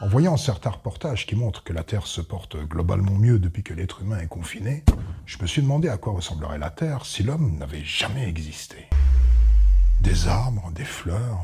En voyant certains reportages qui montrent que la Terre se porte globalement mieux depuis que l'être humain est confiné, je me suis demandé à quoi ressemblerait la Terre si l'homme n'avait jamais existé. Des arbres, des fleurs,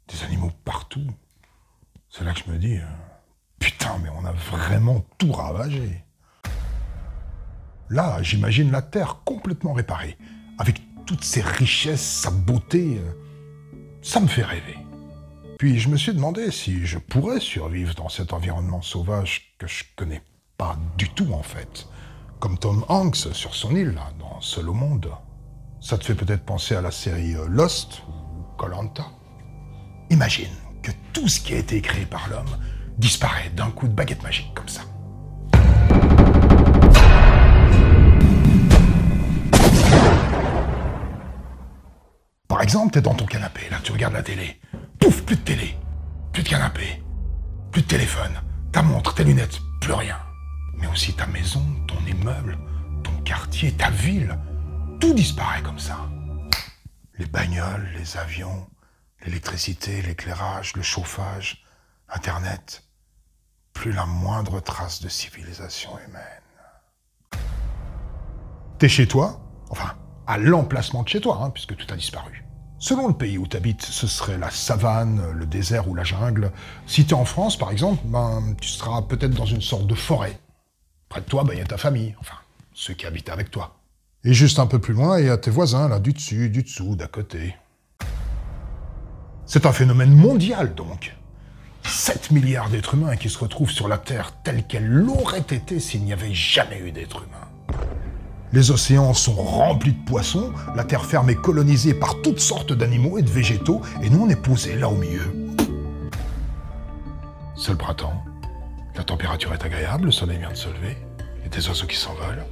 des animaux partout. C'est là que je me dis, putain, mais on a vraiment tout ravagé. Là, j'imagine la Terre complètement réparée, avec toutes ses richesses, sa beauté. Ça me fait rêver. Puis je me suis demandé si je pourrais survivre dans cet environnement sauvage que je connais pas du tout en fait. Comme Tom Hanks sur son île, là, dans Seul au monde. Ça te fait peut-être penser à la série Lost ou Koh-Lanta. Imagine que tout ce qui a été créé par l'homme disparaît d'un coup de baguette magique comme ça. Par exemple, t'es dans ton canapé, là, tu regardes la télé. Pouf, plus de télé, plus de canapé, plus de téléphone, ta montre, tes lunettes, plus rien. Mais aussi ta maison, ton immeuble, ton quartier, ta ville, tout disparaît comme ça. Les bagnoles, les avions, l'électricité, l'éclairage, le chauffage, Internet. Plus la moindre trace de civilisation humaine. T'es chez toi, enfin, à l'emplacement de chez toi, puisque tout a disparu. Selon le pays où tu habites, ce serait la savane, le désert ou la jungle. Si tu es en France, par exemple, tu seras peut-être dans une sorte de forêt. Près de toi, il y a ta famille, enfin, ceux qui habitent avec toi. Et juste un peu plus loin, il y a tes voisins, là, du dessus, du dessous, d'à côté. C'est un phénomène mondial, donc. 7 milliards d'êtres humains qui se retrouvent sur la Terre telle qu'elle l'aurait été s'il n'y avait jamais eu d'êtres humains. Les océans sont remplis de poissons, la terre ferme est colonisée par toutes sortes d'animaux et de végétaux, et nous on est posés là au milieu. C'est le printemps, la température est agréable, le soleil vient de se lever, il y a des oiseaux qui s'envolent.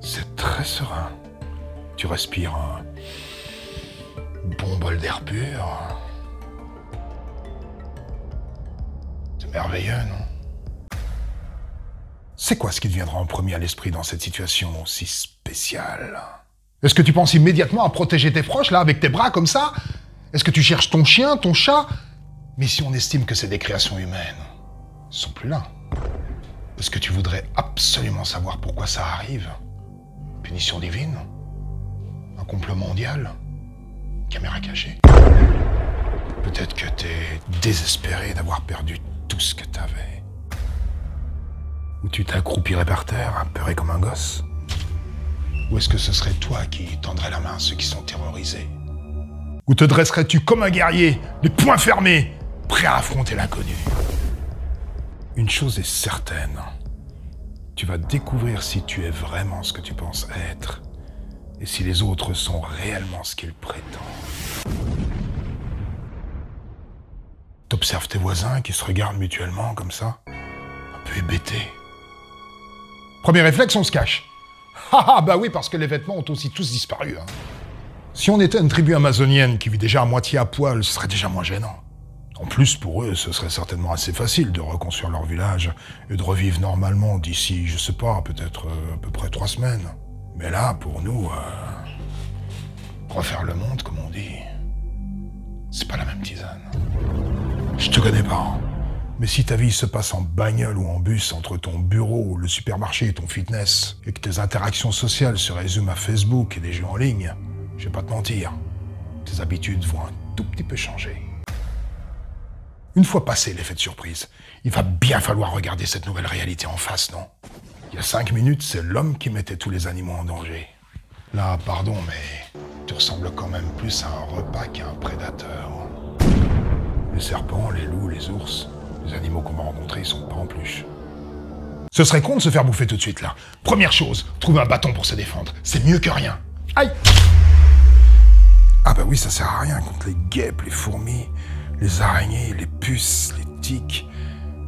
C'est très serein. Tu respires un bon bol d'air pur. C'est merveilleux, non ? C'est quoi ce qui te viendra en premier à l'esprit dans cette situation si spéciale? Est-ce que tu penses immédiatement à protéger tes proches, là, avec tes bras, comme ça? Est-ce que tu cherches ton chien, ton chat? Mais si on estime que c'est des créations humaines, ils sont plus là. Est-ce que tu voudrais absolument savoir pourquoi ça arrive? Punition divine? Un complot mondial? Caméra cachée? Peut-être que t'es désespéré d'avoir perdu tout ce que t'avais. Ou tu t'accroupirais par terre, apeuré comme un gosse? Ou est-ce que ce serait toi qui tendrais la main à ceux qui sont terrorisés? Ou te dresserais-tu comme un guerrier, les poings fermés, prêt à affronter l'inconnu? Une chose est certaine, tu vas découvrir si tu es vraiment ce que tu penses être, et si les autres sont réellement ce qu'ils prétendent. T'observes tes voisins qui se regardent mutuellement comme ça, un peu hébétés. Premier réflexe, on se cache. Ah bah oui, parce que les vêtements ont aussi tous disparu. Si on était une tribu amazonienne qui vit déjà à moitié à poil, ce serait déjà moins gênant. En plus, pour eux, ce serait certainement assez facile de reconstruire leur village et de revivre normalement d'ici, je sais pas, peut-être à peu près 3 semaines. Mais là, pour nous, refaire le monde, comme on dit, c'est pas la même tisane. Je te connais pas, mais si ta vie se passe en bagnole ou en bus entre ton bureau, le supermarché et ton fitness, et que tes interactions sociales se résument à Facebook et des jeux en ligne, je vais pas te mentir, tes habitudes vont un tout petit peu changer. Une fois passé l'effet de surprise, il va bien falloir regarder cette nouvelle réalité en face, non? Il y a 5 minutes, c'est l'homme qui mettait tous les animaux en danger. Là, pardon, mais tu ressembles quand même plus à un repas qu'à un prédateur. Les serpents, les loups, les ours, les animaux qu'on va rencontrer, ils sont pas en peluche. Ce serait con de se faire bouffer tout de suite, là. Première chose, trouver un bâton pour se défendre. C'est mieux que rien. Aïe! Ah bah oui, ça sert à rien contre les guêpes, les fourmis, les araignées, les puces, les tiques,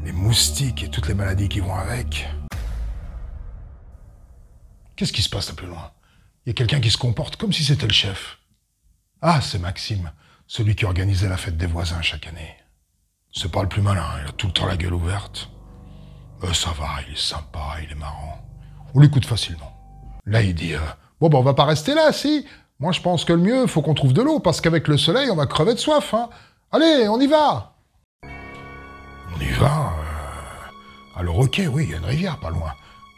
les moustiques et toutes les maladies qui vont avec. Qu'est-ce qui se passe là plus loin? Il y a quelqu'un qui se comporte comme si c'était le chef. Ah, c'est Maxime, celui qui organisait la fête des voisins chaque année. C'est pas le plus malin, il a tout le temps la gueule ouverte. Ça va, il est sympa, il est marrant. On l'écoute facilement. Là, il dit bon, on va pas rester là, si. Moi, je pense que le mieux, faut qu'on trouve de l'eau, parce qu'avec le soleil, on va crever de soif. Allez, on y va! On y va. Alors ok, oui, il y a une rivière pas loin.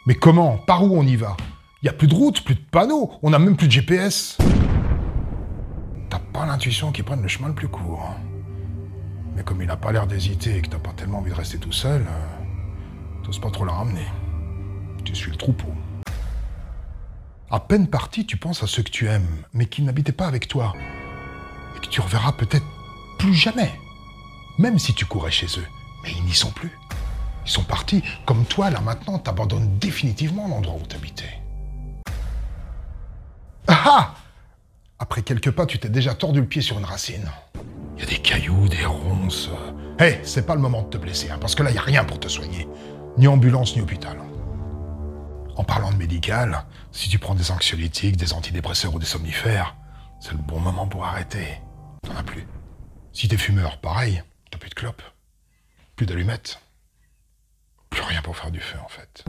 Mais comment? Par où on y va? Il n'y a plus de route, plus de panneaux, on n'a même plus de GPS. T'as pas l'intuition qu'ils prennent le chemin le plus court. Hein. Mais comme il n'a pas l'air d'hésiter et que t'as pas tellement envie de rester tout seul, t'oses pas trop la ramener. Tu suis le troupeau. À peine parti, tu penses à ceux que tu aimes, mais qui n'habitaient pas avec toi. Et que tu reverras peut-être plus jamais. Même si tu courais chez eux. Mais ils n'y sont plus. Ils sont partis. Comme toi, là maintenant, t'abandonnes définitivement l'endroit où t'habitais. Ah! Après quelques pas, tu t'es déjà tordu le pied sur une racine. Il y a des cailloux, des ronces. Hé, c'est pas le moment de te blesser, hein, parce que là, il n'y a rien pour te soigner. Ni ambulance, ni hôpital. En parlant de médical, si tu prends des anxiolytiques, des antidépresseurs ou des somnifères, c'est le bon moment pour arrêter. T'en as plus. Si t'es fumeur, pareil, t'as plus de clopes, plus d'allumettes, plus rien pour faire du feu en fait.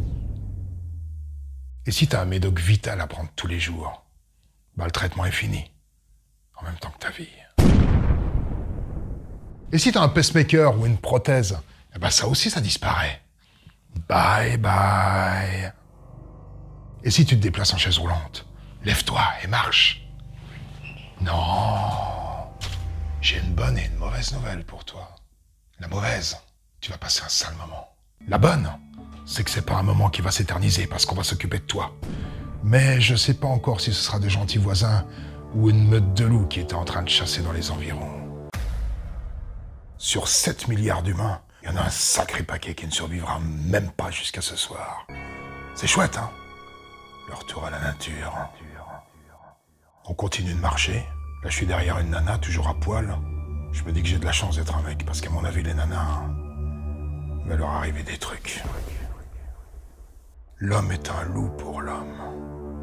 Et si t'as un médoc vital à prendre tous les jours, bah le traitement est fini, en même temps que ta vie. Et si t'as un pacemaker ou une prothèse, eh ben ça aussi ça disparaît. Bye bye. Et si tu te déplaces en chaise roulante, lève-toi et marche. Non, j'ai une bonne et une mauvaise nouvelle pour toi. La mauvaise, tu vas passer un sale moment. La bonne, c'est que c'est pas un moment qui va s'éterniser parce qu'on va s'occuper de toi. Mais je sais pas encore si ce sera de gentils voisins ou une meute de loups qui était en train de chasser dans les environs. Sur 7 milliards d'humains, il y en a un sacré paquet qui ne survivra même pas jusqu'à ce soir. C'est chouette, hein? Le retour à la nature. On continue de marcher. Là, je suis derrière une nana, toujours à poil. Je me dis que j'ai de la chance d'être un mec, parce qu'à mon avis, les nanas, il va leur arriver des trucs. L'homme est un loup pour l'homme.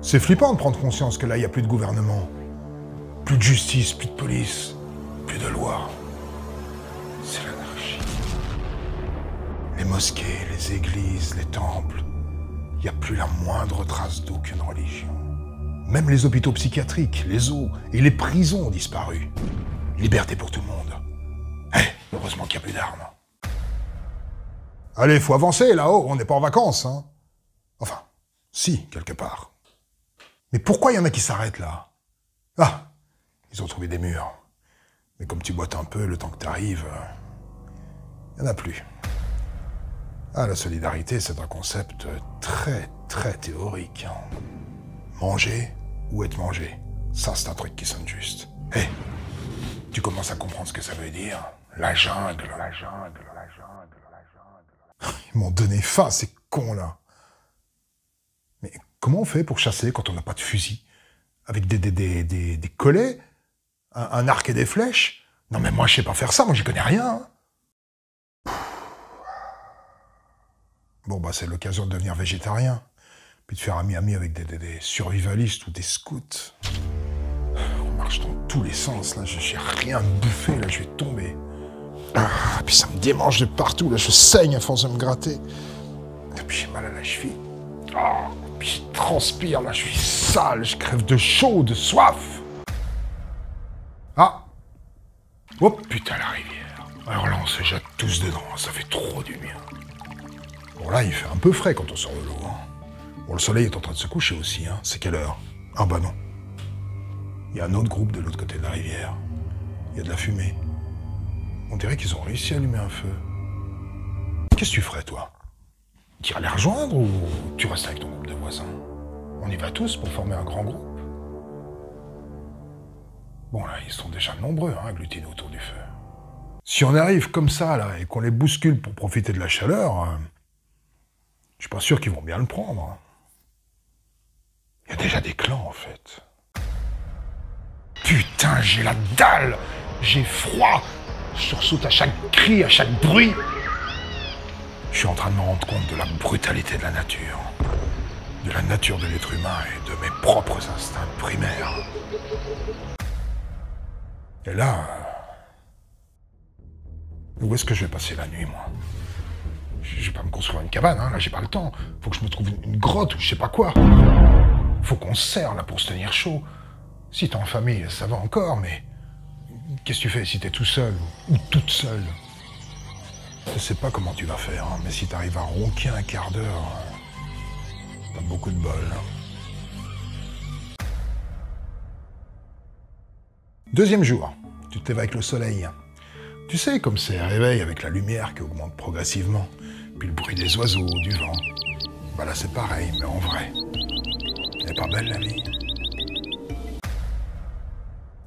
C'est flippant de prendre conscience que là, il n'y a plus de gouvernement. Plus de justice, plus de police, plus de loi. C'est l'anarchie. Les mosquées, les églises, les temples. Il n'y a plus la moindre trace d'aucune religion. Même les hôpitaux psychiatriques, les zoos et les prisons ont disparu. Liberté pour tout le monde. Heureusement qu'il n'y a plus d'armes. Allez, faut avancer là-haut, on n'est pas en vacances, hein. Enfin, si, quelque part. Mais pourquoi il y en a qui s'arrêtent là? Ah, ils ont trouvé des murs. Mais comme tu boites un peu, le temps que tu arrives, il n'y en a plus. Ah, la solidarité, c'est un concept très, très théorique. Hein. Manger ou être mangé, ça, c'est un truc qui sonne juste. Tu commences à comprendre ce que ça veut dire. La jungle, la jungle, la jungle, la jungle. Ils m'ont donné faim, ces cons-là. Mais comment on fait pour chasser quand on n'a pas de fusil? Avec des collets? Un arc et des flèches? Non mais moi, je sais pas faire ça, moi, j'y connais rien. Hein. Bon, bah, c'est l'occasion de devenir végétarien. Puis de faire ami-ami avec des survivalistes ou des scouts. On marche dans tous les sens, là. J'ai rien bouffé, là. Je vais tomber. Ah, puis ça me démange de partout, là. Je saigne à force de me gratter. Et puis j'ai mal à la cheville. Ah, puis je transpire, là. Je suis sale. Je crève de chaud, de soif. Ah. Oh, putain, la rivière. Alors là, on se jette tous dedans. Ça fait trop du bien. Bon, là, il fait un peu frais quand on sort de l'eau. Hein. Bon, le soleil est en train de se coucher aussi. Hein. C'est quelle heure? Ah bah non. Il y a un autre groupe de l'autre côté de la rivière. Il y a de la fumée. On dirait qu'ils ont réussi à allumer un feu. Qu'est-ce que tu ferais, toi? Tu irais les rejoindre ou tu restes avec ton groupe de voisins? On y va tous pour former un grand groupe. Bon, là, ils sont déjà nombreux, hein, agglutinés autour du feu. Si on arrive comme ça, là, et qu'on les bouscule pour profiter de la chaleur... je suis pas sûr qu'ils vont bien le prendre. Il y a déjà des clans, en fait. Putain, j'ai la dalle! J'ai froid! Je sursaute à chaque cri, à chaque bruit. Je suis en train de me rendre compte de la brutalité de la nature. De la nature de l'être humain et de mes propres instincts primaires. Et là... où est-ce que je vais passer la nuit, moi? Je vais pas me construire une cabane, hein, là j'ai pas le temps. Faut que je me trouve une grotte ou je sais pas quoi. Faut qu'on se serre là pour se tenir chaud. Si t'es en famille, ça va encore, mais... qu'est-ce que tu fais si t'es tout seul ou toute seule? Je sais pas comment tu vas faire, hein, mais si t'arrives à ronquer un quart d'heure, t'as beaucoup de bol. Deuxième jour, tu te lèves avec le soleil. Tu sais, comme c'est un réveil avec la lumière qui augmente progressivement, puis le bruit des oiseaux, du vent. Bah là c'est pareil, mais en vrai. Elle est pas belle la vie.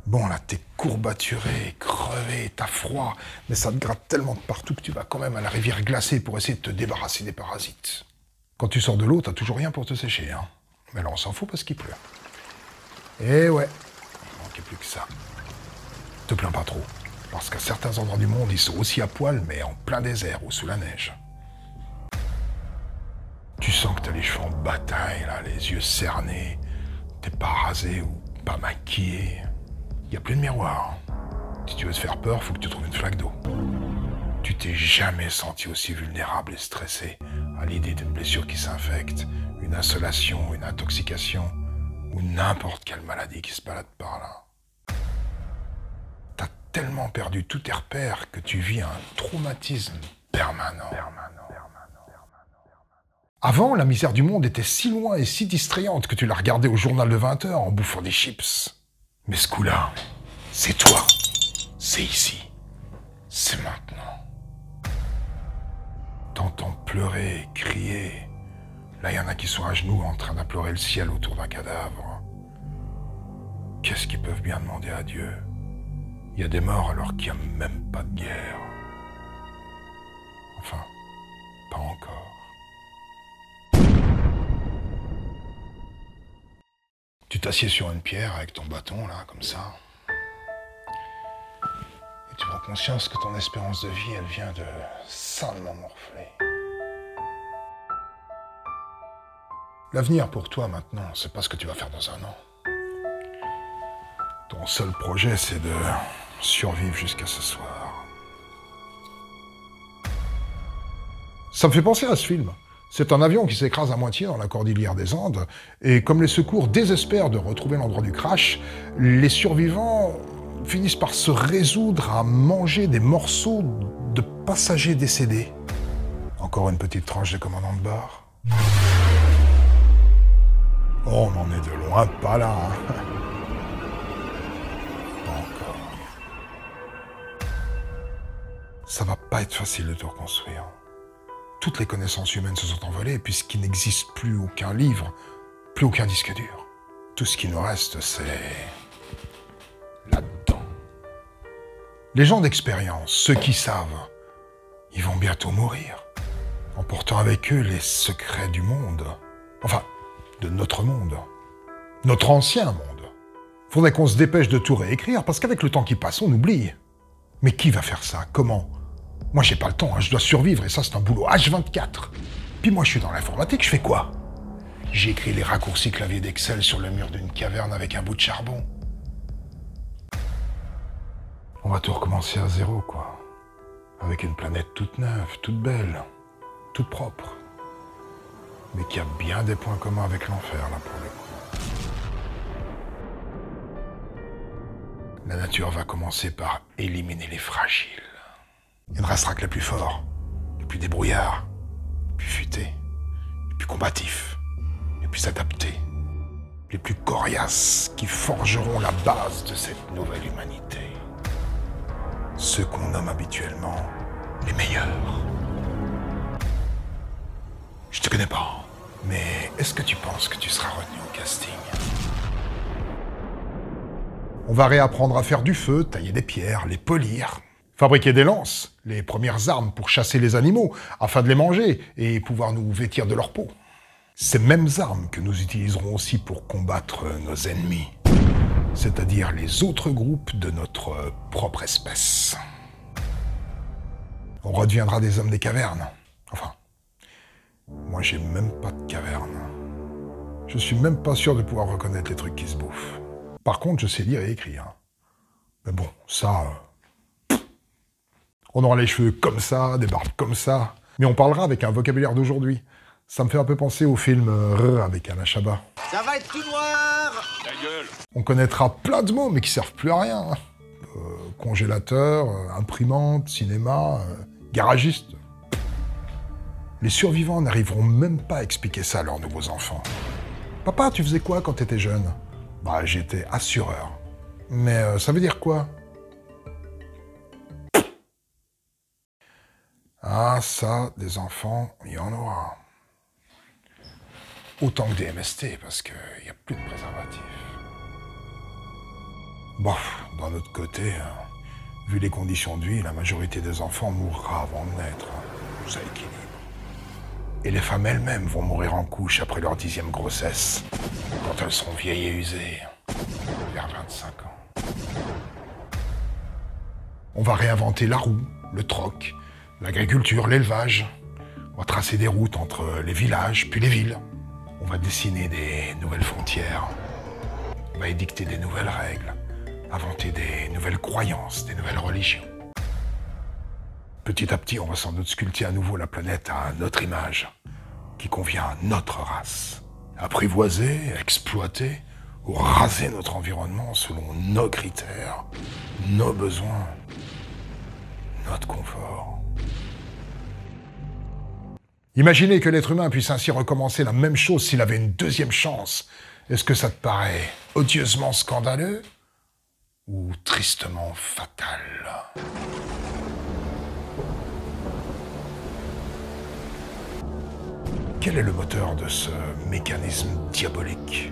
Bon là, t'es courbaturé, crevé, t'as froid, mais ça te gratte tellement de partout que tu vas quand même à la rivière glacée pour essayer de te débarrasser des parasites. Quand tu sors de l'eau, t'as toujours rien pour te sécher, hein. Mais là on s'en fout parce qu'il pleut. Et ouais, il manquait plus que ça. Te plains pas trop, parce qu'à certains endroits du monde, ils sont aussi à poil, mais en plein désert ou sous la neige. Tu sens que t'as les cheveux en bataille, là, les yeux cernés, t'es pas rasé ou pas maquillé. Y a plus de miroir. Si tu veux te faire peur, faut que tu trouves une flaque d'eau. Tu t'es jamais senti aussi vulnérable et stressé à l'idée d'une blessure qui s'infecte, une insolation, une intoxication, ou n'importe quelle maladie qui se balade par là. T'as tellement perdu tous tes repères que tu vis un traumatisme permanent. Avant, la misère du monde était si loin et si distrayante que tu la regardais au journal de 20h en bouffant des chips. Mais ce coup-là, c'est toi. C'est ici. C'est maintenant. T'entends pleurer, crier. Là, il y en a qui sont à genoux en train d'implorer le ciel autour d'un cadavre. Qu'est-ce qu'ils peuvent bien demander à Dieu? Il y a des morts alors qu'il n'y a même pas de guerre. Enfin, pas encore. Tu t'assieds sur une pierre avec ton bâton, là, comme ça. Et tu prends conscience que ton espérance de vie, elle vient de salement morfler. L'avenir pour toi, maintenant, c'est pas ce que tu vas faire dans un an. Ton seul projet, c'est de survivre jusqu'à ce soir. Ça me fait penser à ce film. C'est un avion qui s'écrase à moitié dans la cordillère des Andes, et comme les secours désespèrent de retrouver l'endroit du crash, les survivants finissent par se résoudre à manger des morceaux de passagers décédés. Encore une petite tranche de commandant de bord. Oh, on en est de loin pas là, hein. Pas encore. Ça va pas être facile de tout reconstruire. Toutes les connaissances humaines se sont envolées puisqu'il n'existe plus aucun livre, plus aucun disque dur. Tout ce qui nous reste, c'est là-dedans. Les gens d'expérience, ceux qui savent, ils vont bientôt mourir, emportant avec eux les secrets du monde. Enfin, de notre monde. Notre ancien monde. Faudrait qu'on se dépêche de tout réécrire, parce qu'avec le temps qui passe, on oublie. Mais qui va faire ça? Comment? Moi, j'ai pas le temps, hein, je dois survivre, et ça, c'est un boulot H24. Puis moi, je suis dans l'informatique, je fais quoi? J'écris les raccourcis clavier d'Excel sur le mur d'une caverne avec un bout de charbon. On va tout recommencer à zéro, quoi. Avec une planète toute neuve, toute belle, toute propre. Mais qui a bien des points communs avec l'enfer, là, pour le coup. La nature va commencer par éliminer les fragiles. Il ne restera que les plus forts, les plus débrouillards, les plus futés, les plus combatifs, les plus adaptés, les plus coriaces qui forgeront la base de cette nouvelle humanité. Ceux qu'on nomme habituellement les meilleurs. Je te connais pas, mais est-ce que tu penses que tu seras retenu au casting? On va réapprendre à faire du feu, tailler des pierres, les polir, fabriquer des lances, les premières armes pour chasser les animaux, afin de les manger et pouvoir nous vêtir de leur peau. Ces mêmes armes que nous utiliserons aussi pour combattre nos ennemis, c'est-à-dire les autres groupes de notre propre espèce. On redeviendra des hommes des cavernes. Enfin, moi j'ai même pas de caverne. Je suis même pas sûr de pouvoir reconnaître les trucs qui se bouffent. Par contre, je sais lire et écrire. Mais bon, ça... On aura les cheveux comme ça, des barbes comme ça. Mais on parlera avec un vocabulaire d'aujourd'hui. Ça me fait un peu penser au film avec Alain Chabat. Ça va être tout noir! Ta gueule! On connaîtra plein de mots, mais qui servent plus à rien. Congélateur, imprimante, cinéma, Garagiste. Les survivants n'arriveront même pas à expliquer ça à leurs nouveaux enfants. Papa, tu faisais quoi quand t'étais jeune? Bah, j'étais assureur. Mais ça veut dire quoi? Ah, ça, des enfants, il y en aura. Autant que des MST, parce qu'il n'y a plus de préservatifs. Bon, d'un autre côté, vu les conditions de vie, la majorité des enfants mourra avant de naître. Ça équilibre. Et les femmes elles-mêmes vont mourir en couche après leur 10e grossesse, quand elles seront vieilles et usées, vers 25 ans. On va réinventer la roue, le troc, l'agriculture, l'élevage. On va tracer des routes entre les villages, puis les villes. On va dessiner des nouvelles frontières. On va édicter des nouvelles règles, inventer des nouvelles croyances, des nouvelles religions. Petit à petit, on va sans doute sculpter à nouveau la planète à notre image, qui convient à notre race. Apprivoiser, exploiter ou raser notre environnement selon nos critères, nos besoins, notre confort. Imaginez que l'être humain puisse ainsi recommencer la même chose s'il avait une deuxième chance. Est-ce que ça te paraît odieusement scandaleux ou tristement fatal? Quel est le moteur de ce mécanisme diabolique?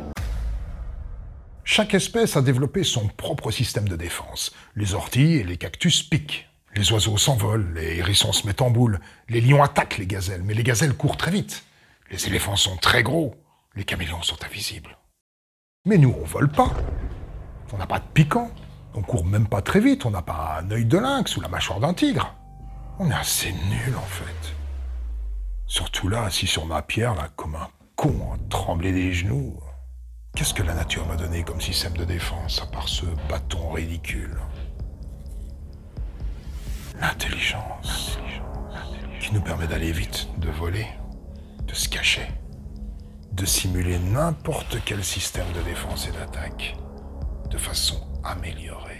Chaque espèce a développé son propre système de défense. Les orties et les cactus piquent. Les oiseaux s'envolent, les hérissons se mettent en boule. Les lions attaquent les gazelles, mais les gazelles courent très vite. Les éléphants sont très gros. Les caméléons sont invisibles. Mais nous, on vole pas. On n'a pas de piquant. On court même pas très vite. On n'a pas un œil de lynx ou la mâchoire d'un tigre. On est assez nuls, en fait. Surtout là, assis sur ma pierre, là, comme un con, à trembler des genoux. Qu'est-ce que la nature m'a donné comme système de défense, à part ce bâton ridicule? L'intelligence, qui nous permet d'aller vite, de voler, de se cacher, de simuler n'importe quel système de défense et d'attaque, de façon améliorée.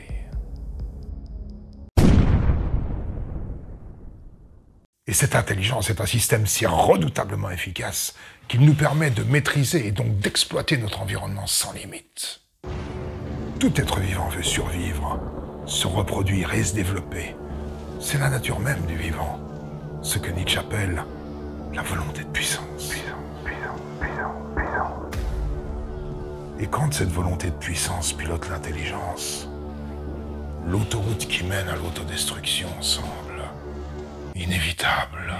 Et cette intelligence est un système si redoutablement efficace qu'il nous permet de maîtriser et donc d'exploiter notre environnement sans limite. Tout être vivant veut survivre, se reproduire et se développer. C'est la nature même du vivant, ce que Nietzsche appelle la volonté de puissance. Et quand cette volonté de puissance pilote l'intelligence, l'autoroute qui mène à l'autodestruction semble inévitable.